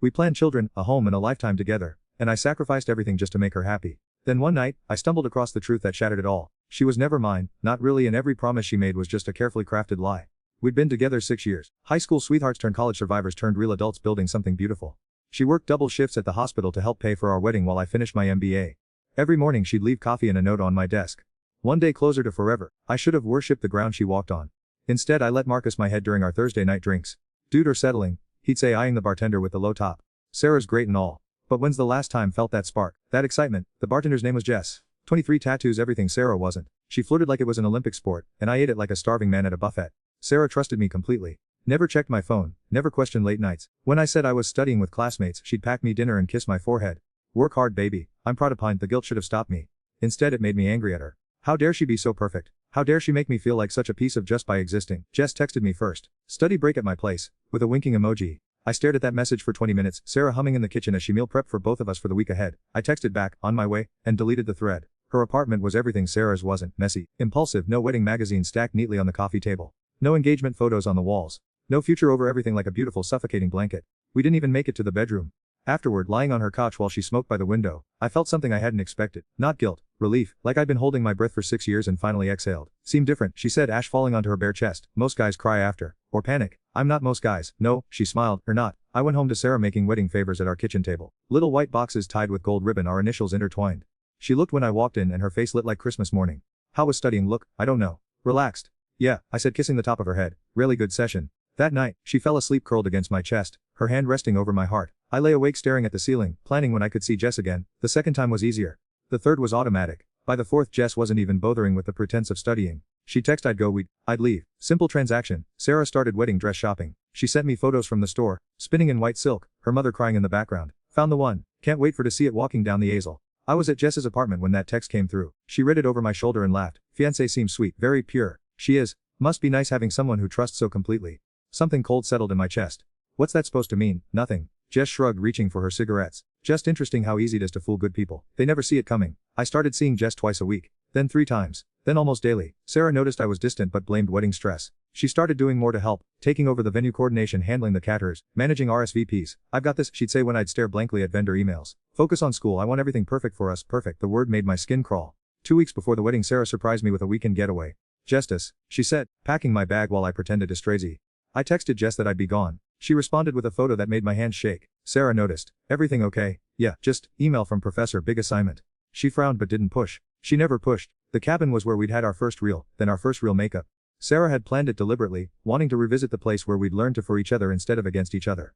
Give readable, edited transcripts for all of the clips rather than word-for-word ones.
We planned children, a home and a lifetime together, and I sacrificed everything just to make her happy. Then one night, I stumbled across the truth that shattered it all. She was never mine, not really, and every promise she made was just a carefully crafted lie. We'd been together 6 years. High school sweethearts turned college survivors turned real adults building something beautiful. She worked double shifts at the hospital to help pay for our wedding while I finished my MBA. Every morning she'd leave coffee and a note on my desk. One day closer to forever, I should have worshipped the ground she walked on. Instead I let Marcus my head during our Thursday night drinks. "Dude, or settling," he'd say, eyeing the bartender with the low top. "Sarah's great and all. But when's the last time felt that spark, that excitement?" The bartender's name was Jess. 23 tattoos, everything Sarah wasn't. She flirted like it was an Olympic sport, and I ate it like a starving man at a buffet. Sarah trusted me completely. Never checked my phone, never questioned late nights. When I said I was studying with classmates, she'd pack me dinner and kiss my forehead. "Work hard, baby." I'm proud of pint. The guilt should have stopped me. Instead it made me angry at her. How dare she be so perfect? How dare she make me feel like such a piece of just by existing? Jess texted me first. "Study break at my place," with a winking emoji. I stared at that message for 20 minutes, Sarah humming in the kitchen as she meal prepped for both of us for the week ahead. I texted back, "On my way," and deleted the thread. Her apartment was everything Sarah's wasn't: messy, impulsive, no wedding magazine stacked neatly on the coffee table. No engagement photos on the walls. No future over everything like a beautiful suffocating blanket. We didn't even make it to the bedroom. Afterward, lying on her couch while she smoked by the window, I felt something I hadn't expected. Not guilt, relief, like I'd been holding my breath for 6 years and finally exhaled. "Seemed different," she said, ash falling onto her bare chest. "Most guys cry after. Or panic. I'm not most guys." "No," she smiled, "or not." I went home to Sarah making wedding favors at our kitchen table. Little white boxes tied with gold ribbon, our initials intertwined. She looked when I walked in and her face lit like Christmas morning. "How was studying?" "Look, I don't know." "Relaxed." "Yeah," I said, kissing the top of her head. "Really good session." That night, she fell asleep curled against my chest, her hand resting over my heart. I lay awake staring at the ceiling, planning when I could see Jess again. The second time was easier. The third was automatic. By the fourth, Jess wasn't even bothering with the pretense of studying. She'd text, I'd go, I'd leave. Simple transaction. Sarah started wedding dress shopping. She sent me photos from the store, spinning in white silk, her mother crying in the background. "Found the one. Can't wait for to see it," walking down the aisle. I was at Jess's apartment when that text came through. She read it over my shoulder and laughed. "Fiancé seems sweet, very pure." "She is. Must be nice having someone who trusts so completely." Something cold settled in my chest. "What's that supposed to mean?" "Nothing." Jess shrugged, reaching for her cigarettes. "Just interesting how easy it is to fool good people. They never see it coming." I started seeing Jess twice a week, then 3 times, then almost daily. Sarah noticed I was distant but blamed wedding stress. She started doing more to help, taking over the venue coordination, handling the caterers, managing RSVPs. "I've got this," she'd say when I'd stare blankly at vendor emails. "Focus on school. I want everything perfect for us." Perfect. The word made my skin crawl. 2 weeks before the wedding, Sarah surprised me with a weekend getaway. "Justice," she said, packing my bag while I pretended to strazy. I texted Jess that I'd be gone. She responded with a photo that made my hands shake. Sarah noticed. "Everything okay?" "Yeah, just email from professor, big assignment." She frowned but didn't push. She never pushed. The cabin was where we'd had our first real, then our first real makeup. Sarah had planned it deliberately, wanting to revisit the place where we'd learned to for each other instead of against each other.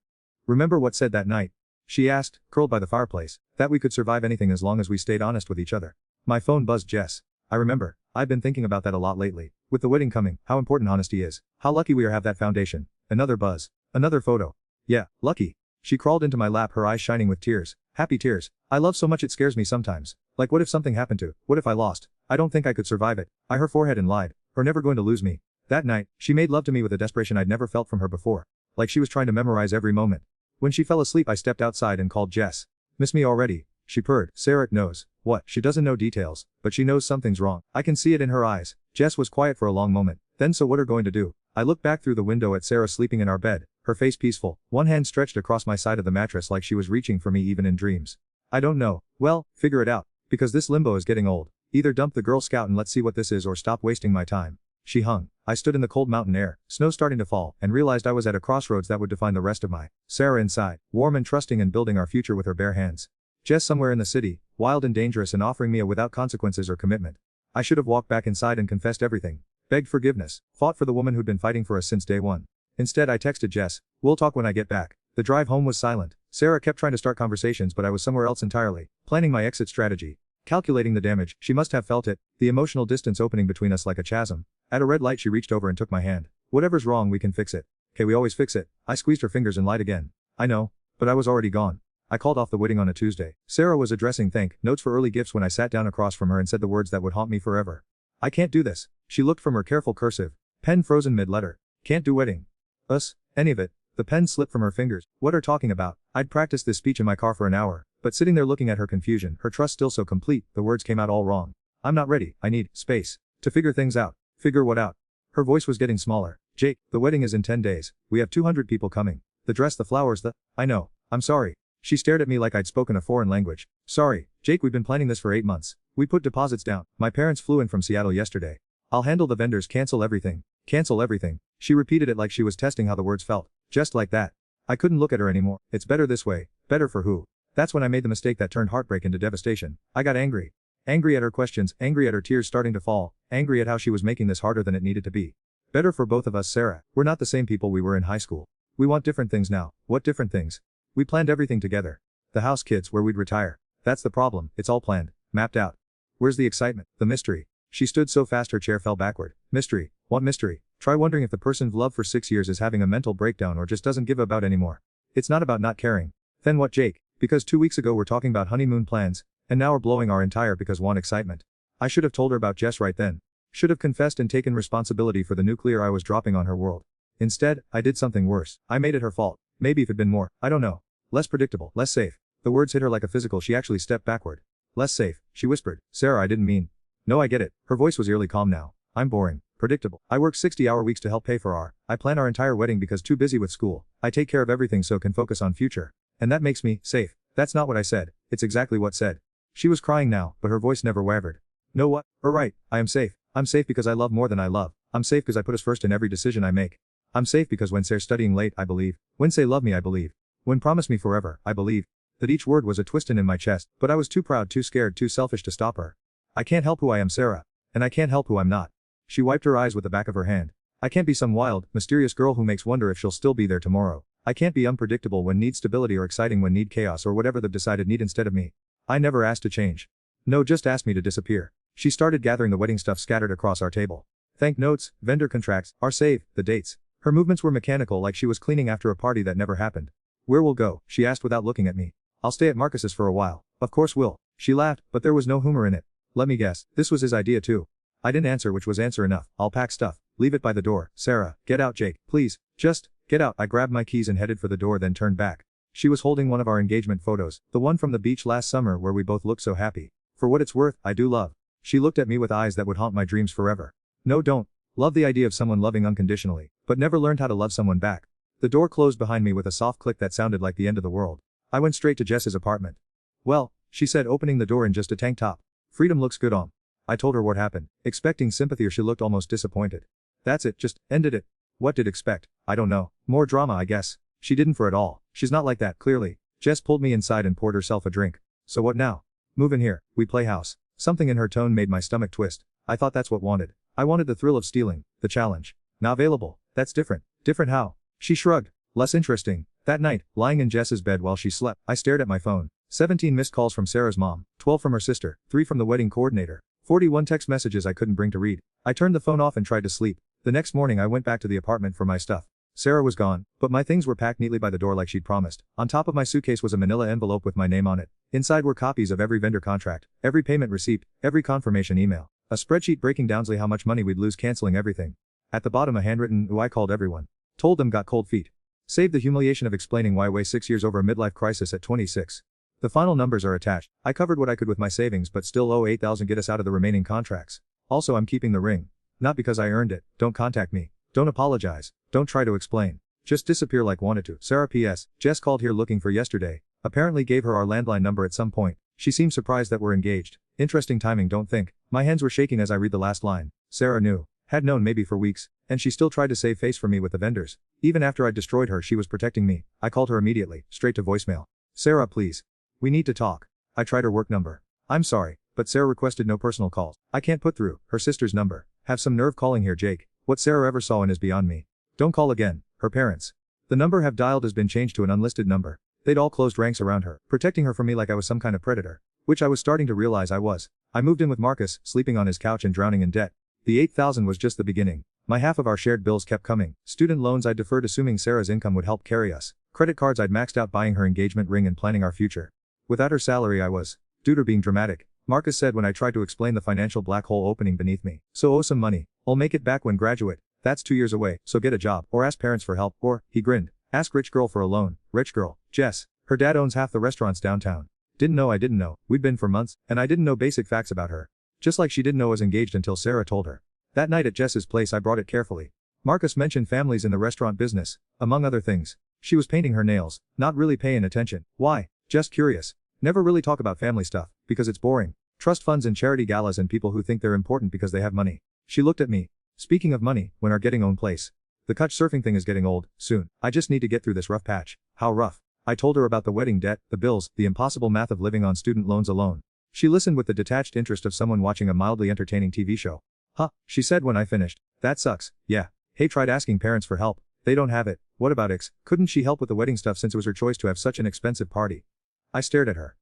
"Remember what said that night?" she asked, curled by the fireplace. "That we could survive anything as long as we stayed honest with each other." My phone buzzed. "Jess." "I remember. I've been thinking about that a lot lately. With the wedding coming, how important honesty is. How lucky we are to have that foundation." Another buzz. Another photo. "Yeah, lucky." She crawled into my lap, her eyes shining with tears. Happy tears. "I love so much it scares me sometimes. Like, what if something happened to, what if I lost? I don't think I could survive it." I her forehead and lied. "Her never going to lose me." That night, she made love to me with a desperation I'd never felt from her before. Like she was trying to memorize every moment. When she fell asleep, I stepped outside and called Jess. "Miss me already?" she purred. "Sarah knows." "What?" "She doesn't know details, but she knows something's wrong. I can see it in her eyes." Jess was quiet for a long moment. Then, "So what are going to do?" I looked back through the window at Sarah sleeping in our bed, her face peaceful, one hand stretched across my side of the mattress like she was reaching for me even in dreams. "I don't know." "Well, figure it out. Because this limbo is getting old. Either dump the Girl Scout and let's see what this is, or stop wasting my time." She hung. I stood in the cold mountain air, snow starting to fall, and realized I was at a crossroads that would define the rest of my. Sarah inside, warm and trusting and building our future with her bare hands. Jess somewhere in the city, wild and dangerous and offering me a without consequences or commitment. I should have walked back inside and confessed everything. Begged forgiveness. Fought for the woman who'd been fighting for us since day one. Instead, I texted Jess, "We'll talk when I get back." The drive home was silent. Sarah kept trying to start conversations, but I was somewhere else entirely, planning my exit strategy. Calculating the damage. She must have felt it, the emotional distance opening between us like a chasm. At a red light, she reached over and took my hand. "Whatever's wrong, we can fix it." "Okay, we always fix it." I squeezed her fingers and lied again. "I know. But I was already gone." I called off the wedding on a Tuesday. Sarah was addressing thank notes for early gifts when I sat down across from her and said the words that would haunt me forever. "I can't do this." She looked from her careful cursive, pen frozen mid-letter. "Can't do wedding. Us, any of it." The pen slipped from her fingers. "What are talking about?" I'd practiced this speech in my car for an hour, but sitting there looking at her confusion, her trust still so complete, the words came out all wrong. "I'm not ready. I need space to figure things out." "Figure what out?" Her voice was getting smaller. "Jake, the wedding is in 10 days. We have 200 people coming. The dress, the flowers, I know. I'm sorry. She stared at me like I'd spoken a foreign language. Sorry, Jake, we've been planning this for 8 months. We put deposits down. My parents flew in from Seattle yesterday. I'll handle the vendors, cancel everything. Cancel everything. She repeated it like she was testing how the words felt. Just like that. I couldn't look at her anymore. It's better this way. Better for who? That's when I made the mistake that turned heartbreak into devastation. I got angry. Angry at her questions, angry at her tears starting to fall, angry at how she was making this harder than it needed to be. Better for both of us, Sarah. We're not the same people we were in high school. We want different things now. What different things? We planned everything together. The house, kids, where we'd retire. That's the problem. It's all planned. Mapped out. Where's the excitement? The mystery? She stood so fast her chair fell backward. Mystery? What mystery? Try wondering if the person you've loved for 6 years is having a mental breakdown or just doesn't give about anymore. It's not about not caring. Then what, Jake? Because 2 weeks ago we're talking about honeymoon plans, and now we're blowing our entire because want excitement. I should have told her about Jess right then. Should have confessed and taken responsibility for the nuclear I was dropping on her world. Instead, I did something worse. I made it her fault. Maybe if it'd been more, I don't know. Less predictable, less safe. The words hit her like a physical. She actually stepped backward. Less safe, she whispered. Sarah, I didn't mean. No, I get it. Her voice was eerily calm now. I'm boring. Predictable. I work 60-hour weeks to help pay for I plan our entire wedding because too busy with school. I take care of everything so can focus on future. And that makes me safe. That's not what I said. It's exactly what said. She was crying now, but her voice never wavered. No what? Right. I am safe. I'm safe because I love more than I love. I'm safe because I put us first in every decision I make. I'm safe because when say studying late, I believe. When say love me, I believe. When promise me forever, I believe. That each word was a twist in my chest, but I was too proud, too scared, too selfish to stop her. I can't help who I am, Sarah. And I can't help who I'm not. She wiped her eyes with the back of her hand. I can't be some wild, mysterious girl who makes wonder if she'll still be there tomorrow. I can't be unpredictable when need stability or exciting when need chaos or whatever they've decided need instead of me. I never asked to change. No, just asked me to disappear. She started gathering the wedding stuff scattered across our table. Thank notes, vendor contracts, our save, the dates. Her movements were mechanical like she was cleaning after a party that never happened. Where we'll go? She asked without looking at me. I'll stay at Marcus's for a while. Of course we'll. She laughed, but there was no humor in it. Let me guess, this was his idea too. I didn't answer, which was answer enough. I'll pack stuff. Leave it by the door. Sarah, get out, Jake, please. Just, get out. I grabbed my keys and headed for the door, then turned back. She was holding one of our engagement photos, the one from the beach last summer where we both looked so happy. For what it's worth, I do love. She looked at me with eyes that would haunt my dreams forever. No, don't. Love the idea of someone loving unconditionally, but never learned how to love someone back. The door closed behind me with a soft click that sounded like the end of the world. I went straight to Jess's apartment. Well, she said, opening the door in just a tank top. Freedom looks good on. I told her what happened, expecting sympathy, or she looked almost disappointed. That's it, just ended it. What did expect? I don't know. More drama, I guess. She didn't for it all. She's not like that, clearly. Jess pulled me inside and poured herself a drink. So what now? Move in here, we play house. Something in her tone made my stomach twist. I thought that's what wanted. I wanted the thrill of stealing, the challenge. Now available. That's different. Different how? She shrugged. Less interesting. That night, lying in Jess's bed while she slept, I stared at my phone. 17 missed calls from Sarah's mom, 12 from her sister, 3 from the wedding coordinator, 41 text messages I couldn't bring to read. I turned the phone off and tried to sleep. The next morning I went back to the apartment for my stuff. Sarah was gone, but my things were packed neatly by the door like she'd promised. On top of my suitcase was a manila envelope with my name on it. Inside were copies of every vendor contract, every payment receipt, every confirmation email. A spreadsheet breaking down how much money we'd lose canceling everything. At the bottom a handwritten, "Who I called everyone. Told them got cold feet. Saved the humiliation of explaining why I weigh 6 years over a midlife crisis at 26. The final numbers are attached. I covered what I could with my savings but still owe 8,000, get us out of the remaining contracts. Also I'm keeping the ring. Not because I earned it. Don't contact me. Don't apologize. Don't try to explain. Just disappear like wanted to. Sarah P.S. Jess called here looking for yesterday. Apparently gave her our landline number at some point. She seemed surprised that we're engaged. Interesting timing, don't think. My hands were shaking as I read the last line. Sarah knew. Had known maybe for weeks. And she still tried to save face for me with the vendors. Even after I'd destroyed her, she was protecting me. I called her immediately, straight to voicemail. Sarah, please. We need to talk. I tried her work number. I'm sorry, but Sarah requested no personal calls. I can't put through her sister's number. Have some nerve calling here, Jake. What Sarah ever saw in is beyond me. Don't call again. Her parents. The number have dialed has been changed to an unlisted number. They'd all closed ranks around her, protecting her from me like I was some kind of predator. Which I was starting to realize I was. I moved in with Marcus, sleeping on his couch and drowning in debt. The 8,000 was just the beginning. My half of our shared bills kept coming. Student loans I'd deferred assuming Sarah's income would help carry us. Credit cards I'd maxed out buying her engagement ring and planning our future. Without her salary I was. Dude, being dramatic. Marcus said when I tried to explain the financial black hole opening beneath me. So owe some money. I'll make it back when graduate. That's 2 years away, so get a job, or ask parents for help, or, he grinned, ask rich girl for a loan. Rich girl. Jess. Her dad owns half the restaurants downtown. Didn't know. We'd been for months, and I didn't know basic facts about her. Just like she didn't know I was engaged until Sarah told her. That night at Jess's place I brought it carefully. Marcus mentioned families in the restaurant business, among other things. She was painting her nails, not really paying attention. Why? Just curious. Never really talk about family stuff, because it's boring. Trust funds and charity galas and people who think they're important because they have money. She looked at me. Speaking of money, when are getting own place? The couch surfing thing is getting old, soon. I just need to get through this rough patch. How rough? I told her about the wedding debt, the bills, the impossible math of living on student loans alone. She listened with the detached interest of someone watching a mildly entertaining TV show. Huh, she said when I finished. That sucks, yeah. Hey, tried asking parents for help. They don't have it. What about Ix? Couldn't she help with the wedding stuff since it was her choice to have such an expensive party? I stared at her.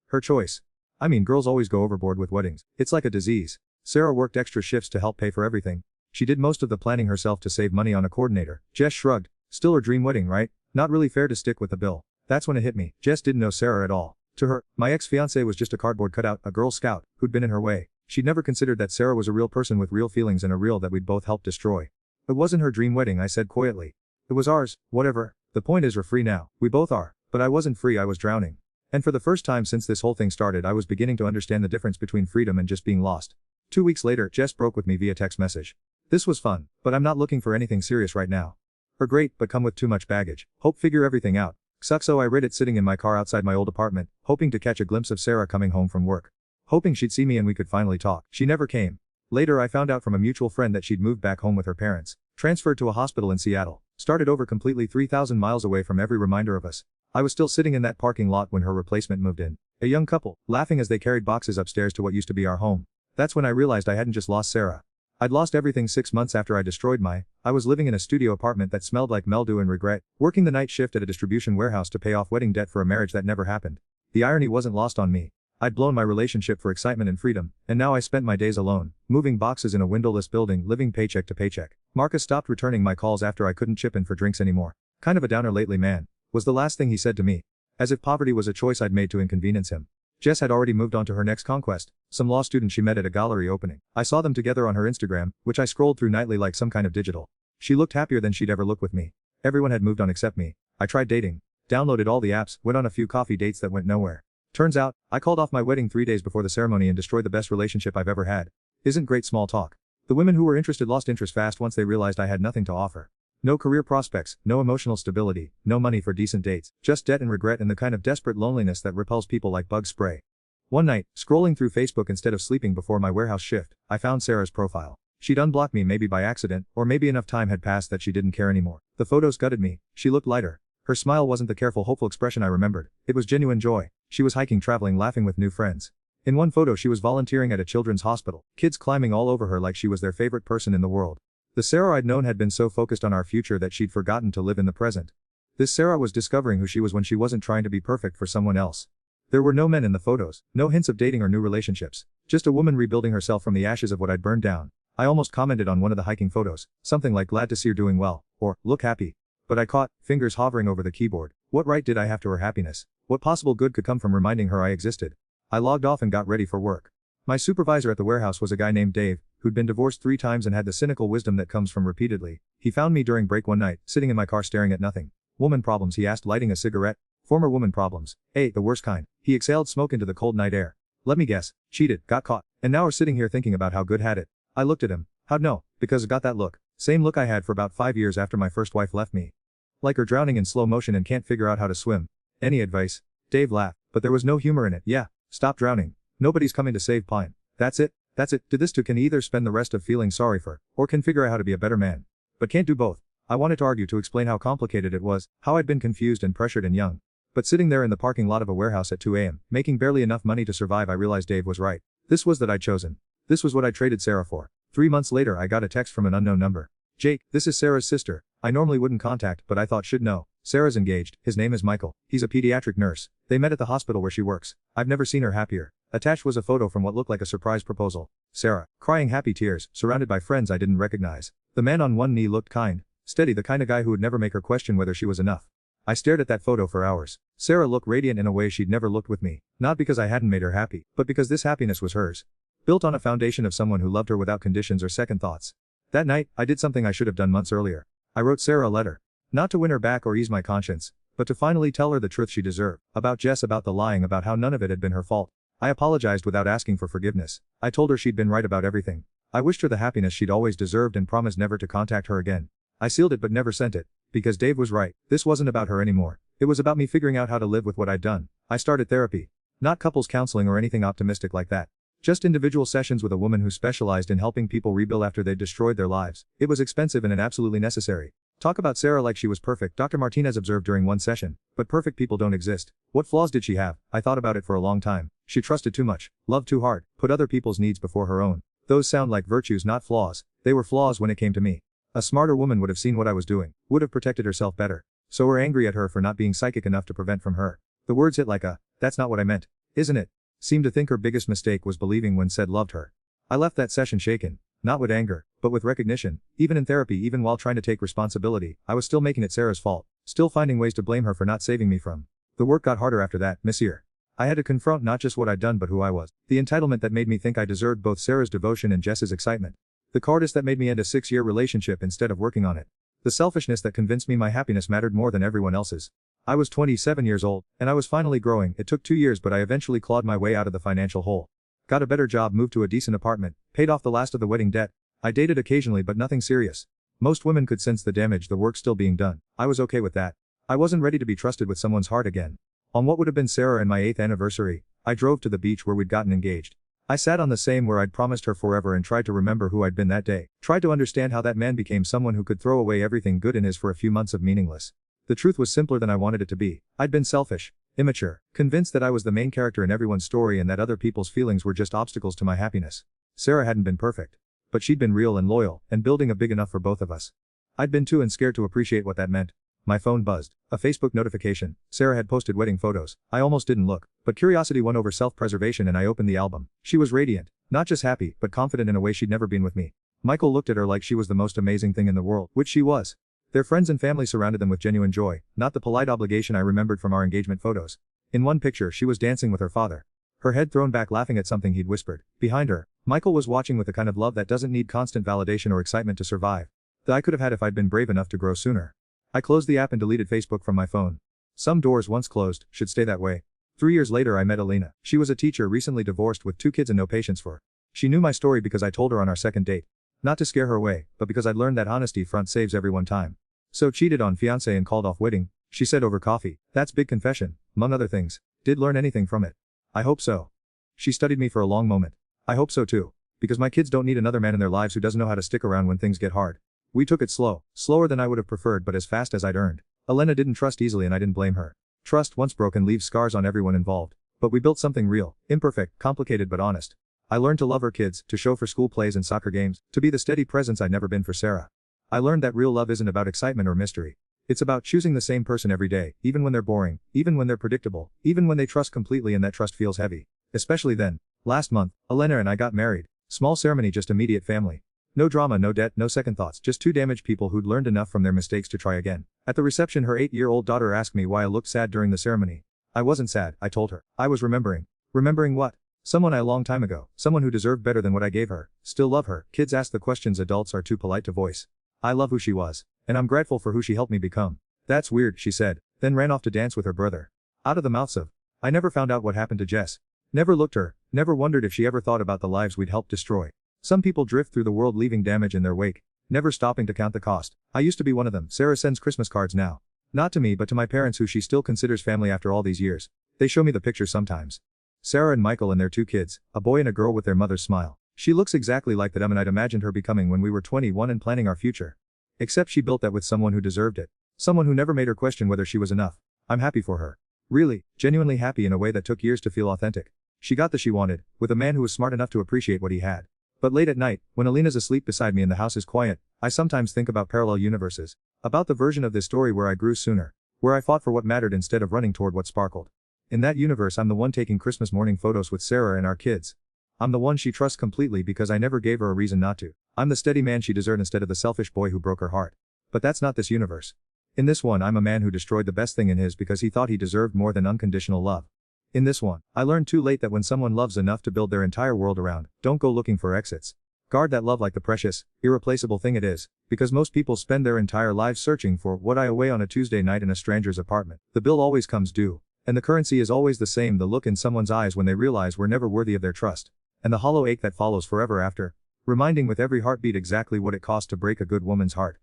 Her choice. I mean, girls always go overboard with weddings. It's like a disease. Sarah worked extra shifts to help pay for everything. She did most of the planning herself to save money on a coordinator. Jess shrugged. Still her dream wedding, right? Not really fair to stick with the bill. That's when it hit me. Jess didn't know Sarah at all. To her, my ex-fiancé was just a cardboard cutout, a Girl Scout, who'd been in her way. She'd never considered that Sarah was a real person with real feelings and a real that we'd both helped destroy. It wasn't her dream wedding, I said quietly. It was ours, whatever. The point is we're free now. We both are. But I wasn't free, I was drowning. And for the first time since this whole thing started, I was beginning to understand the difference between freedom and just being lost. 2 weeks later, Jess broke with me via text message. This was fun, but I'm not looking for anything serious right now. Or great, but come with too much baggage. Hope figure everything out. Sucks. So I read it sitting in my car outside my old apartment, hoping to catch a glimpse of Sarah coming home from work. Hoping she'd see me and we could finally talk. She never came. Later I found out from a mutual friend that she'd moved back home with her parents, transferred to a hospital in Seattle, started over completely 3,000 miles away from every reminder of us. I was still sitting in that parking lot when her replacement moved in. A young couple, laughing as they carried boxes upstairs to what used to be our home. That's when I realized I hadn't just lost Sarah. I'd lost everything 6 months after I destroyed I was living in a studio apartment that smelled like mildew and regret, working the night shift at a distribution warehouse to pay off wedding debt for a marriage that never happened. The irony wasn't lost on me. I'd blown my relationship for excitement and freedom, and now I spent my days alone, moving boxes in a windowless building, living paycheck to paycheck. Marcus stopped returning my calls after I couldn't chip in for drinks anymore. Kind of a downer lately, man, was the last thing he said to me. As if poverty was a choice I'd made to inconvenience him. Jess had already moved on to her next conquest, some law student she met at a gallery opening. I saw them together on her Instagram, which I scrolled through nightly like some kind of digital. She looked happier than she'd ever looked with me. Everyone had moved on except me. I tried dating, downloaded all the apps, went on a few coffee dates that went nowhere. Turns out, I called off my wedding 3 days before the ceremony and destroyed the best relationship I've ever had. Isn't great small talk. The women who were interested lost interest fast once they realized I had nothing to offer. No career prospects, no emotional stability, no money for decent dates, just debt and regret and the kind of desperate loneliness that repels people like bug spray. One night, scrolling through Facebook instead of sleeping before my warehouse shift, I found Sarah's profile. She'd unblocked me maybe by accident, or maybe enough time had passed that she didn't care anymore. The photos gutted me. She looked lighter. Her smile wasn't the careful hopeful expression I remembered. It was genuine joy. She was hiking, traveling, laughing with new friends. In one photo she was volunteering at a children's hospital, kids climbing all over her like she was their favorite person in the world. The Sarah I'd known had been so focused on our future that she'd forgotten to live in the present. This Sarah was discovering who she was when she wasn't trying to be perfect for someone else. There were no men in the photos, no hints of dating or new relationships, just a woman rebuilding herself from the ashes of what I'd burned down. I almost commented on one of the hiking photos, something like glad to see her doing well, or look happy. But I caught, fingers hovering over the keyboard. What right did I have to her happiness? What possible good could come from reminding her I existed? I logged off and got ready for work. My supervisor at the warehouse was a guy named Dave, who'd been divorced 3 times and had the cynical wisdom that comes from repeatedly. He found me during break one night, sitting in my car staring at nothing. Woman problems, he asked, lighting a cigarette. Former woman problems. The worst kind. He exhaled smoke into the cold night air. Let me guess. Cheated, got caught, and now we're sitting here thinking about how good had it. I looked at him. How'd know? Because I got that look. Same look I had for about 5 years after my first wife left me. Like her drowning in slow motion and can't figure out how to swim. Any advice? Dave laughed, but there was no humor in it. Yeah, stop drowning. Nobody's coming to save Pine. That's it. Did this too can either spend the rest of feeling sorry for, or can figure out how to be a better man. But can't do both. I wanted to argue to explain how complicated it was, how I'd been confused and pressured and young. But sitting there in the parking lot of a warehouse at 2 a.m., making barely enough money to survive, I realized Dave was right. This was that I'd chosen. This was what I traded Sarah for. 3 months later I got a text from an unknown number. Jake, this is Sarah's sister. I normally wouldn't contact, but I thought should know. Sarah's engaged, his name is Michael. He's a pediatric nurse. They met at the hospital where she works. I've never seen her happier. Attached was a photo from what looked like a surprise proposal. Sarah, crying happy tears, surrounded by friends I didn't recognize. The man on one knee looked kind, steady, the kind of guy who would never make her question whether she was enough. I stared at that photo for hours. Sarah looked radiant in a way she'd never looked with me, not because I hadn't made her happy, but because this happiness was hers. Built on a foundation of someone who loved her without conditions or second thoughts. That night, I did something I should have done months earlier. I wrote Sarah a letter. Not to win her back or ease my conscience, but to finally tell her the truth she deserved, about Jess, about the lying, about how none of it had been her fault. I apologized without asking for forgiveness. I told her she'd been right about everything. I wished her the happiness she'd always deserved and promised never to contact her again. I sealed it but never sent it. Because Dave was right. This wasn't about her anymore. It was about me figuring out how to live with what I'd done. I started therapy. Not couples counseling or anything optimistic like that. Just individual sessions with a woman who specialized in helping people rebuild after they'd destroyed their lives. It was expensive and absolutely necessary. Talk about Sarah like she was perfect, Dr. Martinez observed during one session. But perfect people don't exist. What flaws did she have? I thought about it for a long time. She trusted too much, loved too hard, put other people's needs before her own. Those sound like virtues, not flaws. They were flaws when it came to me. A smarter woman would have seen what I was doing, would have protected herself better. So we're angry at her for not being psychic enough to prevent from her. The words hit like a, that's not what I meant, isn't it? Seemed to think her biggest mistake was believing when said loved her. I left that session shaken, not with anger, but with recognition. Even in therapy, even while trying to take responsibility, I was still making it Sarah's fault, still finding ways to blame her for not saving me from. The work got harder after that, Monsieur. I had to confront not just what I'd done but who I was. The entitlement that made me think I deserved both Sarah's devotion and Jess's excitement. The cowardice that made me end a 6-year relationship instead of working on it. The selfishness that convinced me my happiness mattered more than everyone else's. I was 27 years old, and I was finally growing. It took 2 years, but I eventually clawed my way out of the financial hole. Got a better job, moved to a decent apartment, paid off the last of the wedding debt. I dated occasionally but nothing serious. Most women could sense the damage, the work still being done. I was okay with that. I wasn't ready to be trusted with someone's heart again. On what would have been Sarah and my 8th anniversary, I drove to the beach where we'd gotten engaged. I sat on the same where I'd promised her forever and tried to remember who I'd been that day. Tried to understand how that man became someone who could throw away everything good in his for a few months of meaningless. The truth was simpler than I wanted it to be. I'd been selfish, immature, convinced that I was the main character in everyone's story and that other people's feelings were just obstacles to my happiness. Sarah hadn't been perfect. But she'd been real and loyal, and building a big enough for both of us. I'd been too scared to appreciate what that meant. My phone buzzed. A Facebook notification. Sarah had posted wedding photos. I almost didn't look, but curiosity won over self-preservation and I opened the album. She was radiant. Not just happy, but confident in a way she'd never been with me. Michael looked at her like she was the most amazing thing in the world, which she was. Their friends and family surrounded them with genuine joy, not the polite obligation I remembered from our engagement photos. In one picture, she was dancing with her father. Her head thrown back laughing at something he'd whispered. Behind her, Michael was watching with the kind of love that doesn't need constant validation or excitement to survive. That I could have had if I'd been brave enough to grow sooner. I closed the app and deleted Facebook from my phone. Some doors once closed, should stay that way. 3 years later I met Alina. She was a teacher recently divorced with 2 kids and no patience for. She knew my story because I told her on our second date. Not to scare her away, but because I'd learned that honesty front saves everyone time. So cheated on fiancé and called off wedding, she said over coffee. That's big confession, among other things. Did learn anything from it? I hope so. She studied me for a long moment. I hope so too. Because my kids don't need another man in their lives who doesn't know how to stick around when things get hard. We took it slow, slower than I would have preferred but as fast as I'd earned. Elena didn't trust easily and I didn't blame her. Trust once broken leaves scars on everyone involved. But we built something real, imperfect, complicated but honest. I learned to love her kids, to show for school plays and soccer games, to be the steady presence I'd never been for Sarah. I learned that real love isn't about excitement or mystery. It's about choosing the same person every day, even when they're boring, even when they're predictable, even when they trust completely and that trust feels heavy. Especially then. Last month, Elena and I got married. Small ceremony, just immediate family. No drama, no debt, no second thoughts, just 2 damaged people who'd learned enough from their mistakes to try again. At the reception, her 8-year-old daughter asked me why I looked sad during the ceremony. I wasn't sad, I told her. I was remembering. Remembering what? Someone a long time ago, someone who deserved better than what I gave her. Still love her. Kids ask the questions adults are too polite to voice. I love who she was. And I'm grateful for who she helped me become. That's weird, she said, then ran off to dance with her brother. Out of the mouths of. I never found out what happened to Jess. Never looked her, never wondered if she ever thought about the lives we'd helped destroy. Some people drift through the world leaving damage in their wake, never stopping to count the cost. I used to be one of them. Sarah sends Christmas cards now. Not to me but to my parents who she still considers family after all these years. They show me the pictures sometimes. Sarah and Michael and their 2 kids, a boy and a girl with their mother's smile. She looks exactly like the woman I'd imagined her becoming when we were 21 and planning our future. Except she built that with someone who deserved it. Someone who never made her question whether she was enough. I'm happy for her. Really, genuinely happy in a way that took years to feel authentic. She got the she wanted, with a man who was smart enough to appreciate what he had. But late at night, when Alina's asleep beside me and the house is quiet, I sometimes think about parallel universes. About the version of this story where I grew sooner. Where I fought for what mattered instead of running toward what sparkled. In that universe I'm the one taking Christmas morning photos with Sarah and our kids. I'm the one she trusts completely because I never gave her a reason not to. I'm the steady man she deserved instead of the selfish boy who broke her heart. But that's not this universe. In this one I'm a man who destroyed the best thing in his because he thought he deserved more than unconditional love. In this one, I learned too late that when someone loves enough to build their entire world around, don't go looking for exits. Guard that love like the precious, irreplaceable thing it is, because most people spend their entire lives searching for what I away on a Tuesday night in a stranger's apartment. The bill always comes due, and the currency is always the same, the look in someone's eyes when they realize we're never worthy of their trust, and the hollow ache that follows forever after, reminding with every heartbeat exactly what it cost to break a good woman's heart.